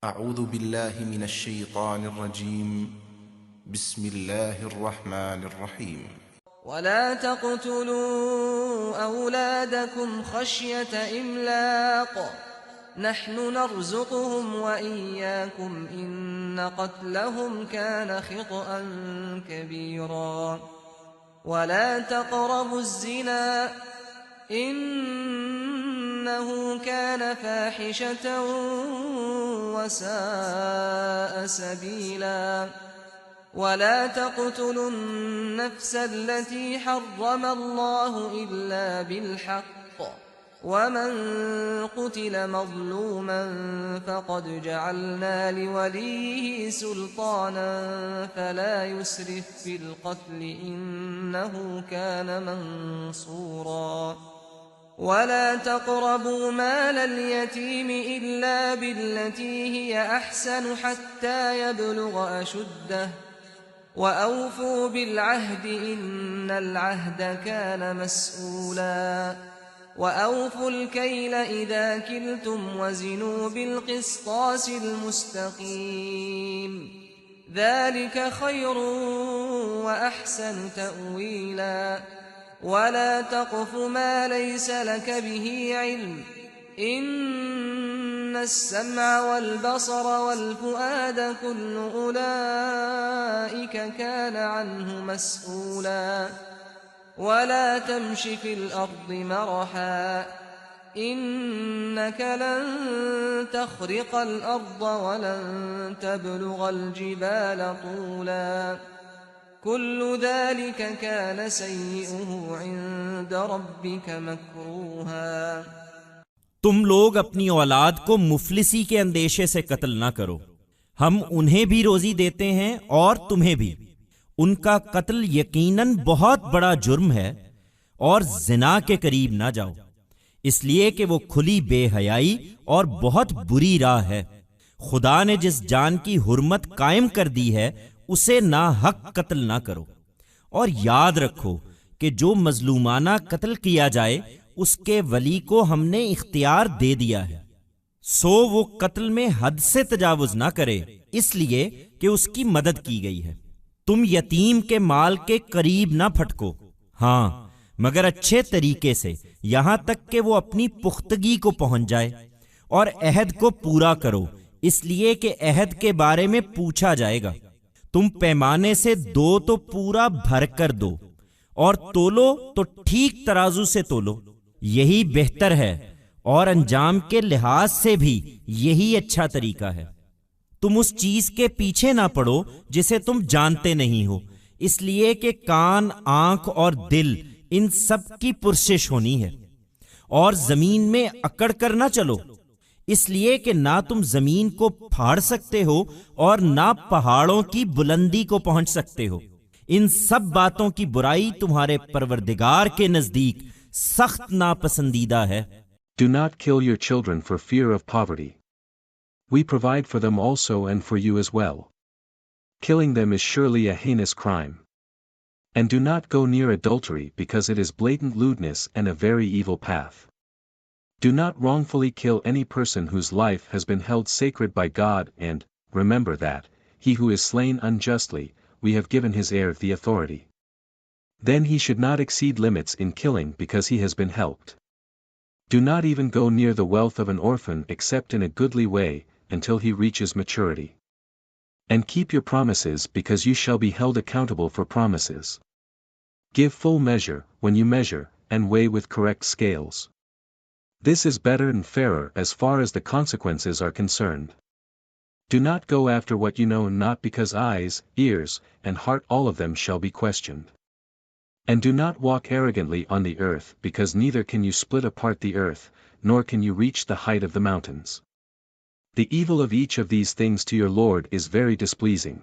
أعوذ بالله من الشيطان الرجيم. بسم الله الرحمن الرحيم. ولا تقتلوا أولادكم خشية إملاق نحن نرزقهم وإياكم إن قتلهم كان خطأ كبيرا ولا تقربوا الزنا إنه كان فاحشة وساء سبيلا ولا تقتلوا النفس التي حرم الله إلا بالحق ومن قتل مظلوما فقد جعلنا لوليه سلطانا فلا يسرف في القتل إنه كان منصورا ولا تقربوا مال اليتيم إلا بالتي هي أحسن حتى يبلغ أشده وأوفوا بالعهد إن العهد كان مسؤولا وأوفوا الكيل إذا كلتم وزنوا بالقسطاس المستقيم ذلك خير وأحسن تأويلا ولا تقف ما ليس لك به علم إن السمع والبصر والفؤاد كل أولئك كان عنه مسؤولا ولا تمش في الأرض مرحا إنك لن تخرق الأرض ولن تبلغ الجبال طولا كل ذلك كان سيئه عند ربك مكروها۔ تم لوگ اپنی اولاد کو مفلسی کے اندیشے سے قتل نہ کرو، ہم انہیں بھی روزی دیتے ہیں اور تمہیں بھی۔ ان کا قتل یقیناً بہت بڑا جرم ہے، اور زنا کے قریب نہ جاؤ، اس لیے کہ وہ کھلی بے حیائی اور بہت بری راہ ہے۔ خدا نے جس جان کی حرمت قائم کر دی ہے اسے ناحق قتل نہ کرو، اور یاد رکھو کہ جو مظلومانہ قتل کیا جائے اس کے ولی کو ہم نے اختیار دے دیا ہے، سو وہ قتل میں حد سے تجاوز نہ کرے، اس لیے کہ اس کی مدد کی گئی ہے۔ تم یتیم کے مال کے قریب نہ پھٹکو، ہاں مگر اچھے طریقے سے، یہاں تک کہ وہ اپنی پختگی کو پہنچ جائے، اور عہد کو پورا کرو، اس لیے کہ عہد کے بارے میں پوچھا جائے گا۔ تم پیمانے سے دو تو پورا بھر کر دو، اور تولو تو ٹھیک ترازو سے تولو، یہی بہتر ہے، اور انجام کے لحاظ سے بھی یہی اچھا طریقہ ہے۔ تم اس چیز کے پیچھے نہ پڑو جسے تم جانتے نہیں ہو، اس لیے کہ کان، آنکھ اور دل ان سب کی پرسش ہونی ہے۔ اور زمین میں اکڑ کر نہ چلو، اس لیے کہ نہ تم زمین کو پھاڑ سکتے ہو اور نہ پہاڑوں کی بلندی کو پہنچ سکتے ہو۔ ان سب باتوں کی برائی تمہارے پروردگار کے نزدیک سخت ناپسندیدہ ہے۔ Do not kill your children for fear of poverty. We provide for them also and for you as well. Killing them is surely a heinous crime. And do not go near adultery because it is blatant lewdness and a very evil path. Do not wrongfully kill any person whose life has been held sacred by God, and remember that, he who is slain unjustly, we have given his heir the authority. Then he should not exceed limits in killing because he has been helped. Do not even go near the wealth of an orphan except in a goodly way, until he reaches maturity. And keep your promises because you shall be held accountable for promises. Give full measure, when you measure, and weigh with correct scales. This is better and fairer as far as the consequences are concerned. Do not go after what you know not, because eyes, ears, and heart all of them shall be questioned. And do not walk arrogantly on the earth, because neither can you split apart the earth, nor can you reach the height of the mountains. The evil of each of these things to your Lord is very displeasing.